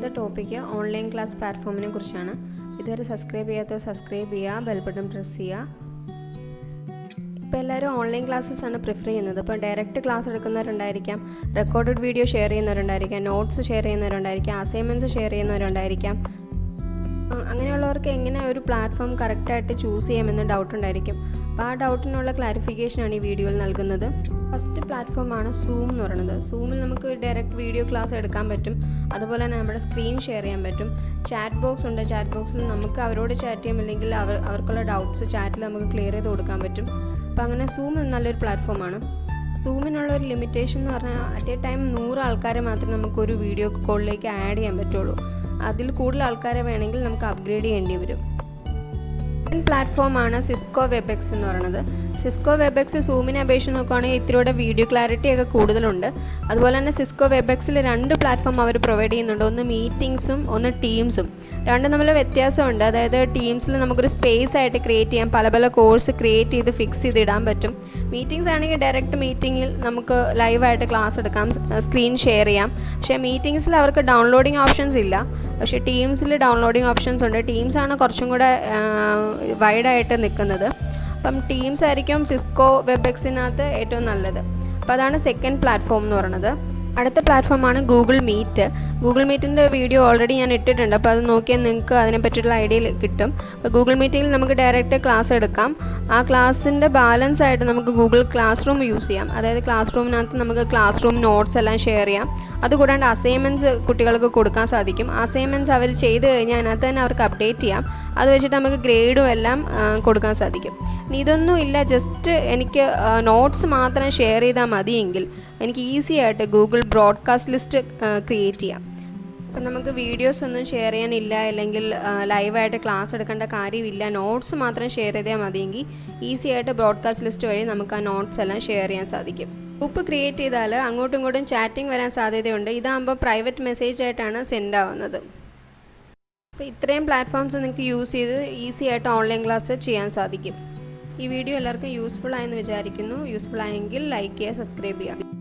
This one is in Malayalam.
ഇന്നത്തെ ടോപ്പിക്ക് ഓൺലൈൻ ക്ലാസ് പ്ലാറ്റ്ഫോമിനെ കുറിച്ചാണ്. ഇതുവരെ സബ്സ്ക്രൈബ് ചെയ്യാത്തവർ സബ്സ്ക്രൈബ് ചെയ്യുക, ബെൽ ബട്ടൺ പ്രസ് ചെയ്യുക. ഇപ്പോൾ എല്ലാവരും ഓൺലൈൻ ക്ലാസ്സസ് ആണ് പ്രിഫർ ചെയ്യുന്നത്. ഇപ്പോൾ ഡയറക്റ്റ് ക്ലാസ് എടുക്കുന്നവരുണ്ടായിരിക്കാം, റെക്കോർഡഡ് വീഡിയോ ഷെയർ ചെയ്യുന്നവരുണ്ടായിരിക്കാം, നോട്ട്സ് ഷെയർ ചെയ്യുന്നവരുണ്ടായിരിക്കാം, അസൈൻമെൻറ്റ്സ് ഷെയർ ചെയ്യുന്നവരുണ്ടായിരിക്കാം. അങ്ങനെയുള്ളവർക്ക് എങ്ങനെ ഒരു പ്ലാറ്റ്ഫോം കറക്റ്റായിട്ട് ചൂസ് ചെയ്യാമെന്ന് ഡൗട്ട് ഉണ്ടായിരിക്കും. അപ്പോൾ ആ ഡൗട്ടിനുള്ള ക്ലാരിഫിക്കേഷനാണ് ഈ വീഡിയോയിൽ നൽകുന്നത്. ഫസ്റ്റ് പ്ലാറ്റ്ഫോമാണ് സൂം എന്ന് പറയുന്നത്. സൂമിൽ നമുക്ക് ഡയറക്റ്റ് വീഡിയോ ക്ലാസ് എടുക്കാൻ പറ്റും. അതുപോലെ തന്നെ നമ്മുടെ സ്ക്രീൻ ഷെയർ ചെയ്യാൻ പറ്റും. ചാറ്റ് ബോക്സ് ഉണ്ട്. ചാറ്റ് ബോക്സിൽ നമുക്ക് അവരോട് ചാറ്റ് ചെയ്യാം, അല്ലെങ്കിൽ അവർക്കുള്ള ഡൗട്ട്സ് ചാറ്റിൽ നമുക്ക് ക്ലിയർ ചെയ്ത് കൊടുക്കാൻ പറ്റും. അപ്പോൾ അങ്ങനെ സൂം നല്ലൊരു പ്ലാറ്റ്ഫോമാണ്. സൂമിനുള്ള ഒരു ലിമിറ്റേഷൻ എന്ന് പറഞ്ഞാൽ അറ്റ് എ ടൈം 100 ആൾക്കാരെ മാത്രമേ നമുക്കൊരു വീഡിയോ കോളിലേക്ക് ആഡ് ചെയ്യാൻ പറ്റുള്ളൂ. അതിൽ കൂടുതൽ ആൾക്കാരെ വേണമെങ്കിൽ നമുക്ക് അപ്ഗ്രേഡ് ചെയ്യേണ്ടി വരും. പ്ലാറ്റ്ഫോമാണ് സിസ്കോ വെബെക്സ് എന്ന് പറയുന്നത്. സിസ്കോ വെബെക്സ് സൂമിനെ അപേക്ഷിച്ച് നോക്കുകയാണെങ്കിൽ ഇത്തിരിയുടെ വീഡിയോ ക്ലാരിറ്റി ഒക്കെ കൂടുതലുണ്ട്. അതുപോലെ തന്നെ സിസ്കോ വെബെക്സിൽ 2 പ്ലാറ്റ്ഫോം അവർ പ്രൊവൈഡ് ചെയ്യുന്നുണ്ട്. ഒന്ന് മീറ്റിംഗ്സും ഒന്ന് ടീംസും. രണ്ടും തമ്മിൽ വ്യത്യാസമുണ്ട്. അതായത് ടീംസിൽ നമുക്കൊരു സ്പേസ് ആയിട്ട് ക്രിയേറ്റ് ചെയ്യാം, പല പല കോഴ്സ് ക്രിയേറ്റ് ചെയ്ത് ഫിക്സ് ചെയ്ത് ഇടാൻ പറ്റും. മീറ്റിംഗ്സ് ആണെങ്കിൽ ഡയറക്റ്റ് മീറ്റിങ്ങിൽ നമുക്ക് ലൈവായിട്ട് ക്ലാസ് എടുക്കാം, സ്ക്രീൻ ഷെയർ ചെയ്യാം. പക്ഷേ മീറ്റിംഗ്സിൽ അവർക്ക് ഡൗൺലോഡിങ് ഓപ്ഷൻസ് ഇല്ല. പക്ഷേ ടീംസിൽ ഡൗൺലോഡിങ് ഓപ്ഷൻസ് ഉണ്ട്. ടീംസാണ് കുറച്ചും കൂടെ വൈഡായിട്ട് നിൽക്കുന്നത്. അപ്പം ടീംസ് ആയിരിക്കും സിസ്കോ വെബെക്സിനകത്ത് ഏറ്റവും നല്ലത്. അപ്പോൾ അതാണ് സെക്കൻഡ് പ്ലാറ്റ്ഫോം എന്ന് പറയുന്നത്. അടുത്ത പ്ലാറ്റ്ഫോമാണ് ഗൂഗിൾ മീറ്റ്. ഗൂഗിൾ മീറ്റിൻ്റെ വീഡിയോ ഓൾറെഡി ഞാൻ ഇട്ടിട്ടുണ്ട്. അപ്പോൾ അത് നോക്കിയാൽ നിങ്ങൾക്ക് അതിനെപ്പറ്റിയുള്ള ഐഡിയ കിട്ടും. അപ്പോൾ ഗൂഗിൾ മീറ്റിങ്ങിൽ നമുക്ക് ഡയറക്റ്റ് ക്ലാസ് എടുക്കാം. ആ ക്ലാസ്സിൻ്റെ ബാലൻസ് ആയിട്ട് നമുക്ക് ഗൂഗിൾ ക്ലാസ് റൂം യൂസ് ചെയ്യാം. അതായത് ക്ലാസ് റൂമിനകത്ത് നമുക്ക് ക്ലാസ് റൂം നോട്ട്സ് എല്ലാം ഷെയർ ചെയ്യാം. അതുകൂടാണ്ട് അസൈൻമെൻറ്റ്സ് കുട്ടികൾക്ക് കൊടുക്കാൻ സാധിക്കും. അസൈൻമെൻറ്റ്സ് അവർ ചെയ്ത് കഴിഞ്ഞാൽ അതിനകത്ത് തന്നെ അവർക്ക് അപ്ഡേറ്റ് ചെയ്യാം. അത് വെച്ചിട്ട് നമുക്ക് ഗ്രേഡും എല്ലാം കൊടുക്കാൻ സാധിക്കും. ഇനി ഇതൊന്നും ഇല്ല, ജസ്റ്റ് എനിക്ക് നോട്ട്സ് മാത്രം ഷെയർ ചെയ്താൽ മതിയെങ്കിൽ എനിക്ക് ഈസി ആയിട്ട് ഗൂഗിൾ ബ്രോഡ്കാസ്റ്റ് ലിസ്റ്റ് ക്രിയേറ്റ് ചെയ്യാം. അപ്പം നമുക്ക് വീഡിയോസ് ഒന്നും ഷെയർ ചെയ്യാനില്ല, അല്ലെങ്കിൽ ലൈവായിട്ട് ക്ലാസ് എടുക്കേണ്ട കാര്യമില്ല, നോട്ട്സ് മാത്രം ഷെയർ ചെയ്താൽ മതിയെങ്കിൽ ഈസി ആയിട്ട് ബ്രോഡ്കാസ്റ്റ് ലിസ്റ്റ് വഴി നമുക്ക് ആ നോട്ട്സ് എല്ലാം ഷെയർ ചെയ്യാൻ സാധിക്കും. ഗ്രൂപ്പ് ക്രിയേറ്റ് ചെയ്താൽ അങ്ങോട്ടും ഇങ്ങോട്ടും ചാറ്റിംഗ് വരാൻ സാധ്യതയുണ്ട്. ഇതാകുമ്പോൾ പ്രൈവറ്റ് മെസ്സേജ് ആയിട്ടാണ് സെൻഡ് ആവുന്നത്. അപ്പോൾ ഇത്രയും പ്ലാറ്റ്ഫോംസ് നിങ്ങൾക്ക് യൂസ് ചെയ്ത് ഈസി ആയിട്ട് ഓൺലൈൻ ക്ലാസ് ചെയ്യാൻ സാധിക്കും. ഈ വീഡിയോ എല്ലാവർക്കും യൂസ്ഫുൾ ആയെന്ന് വിചാരിക്കുന്നു. യൂസ്ഫുൾ ആയെങ്കിൽ ലൈക്ക് ചെയ്യുക, സബ്സ്ക്രൈബ് ചെയ്യുക.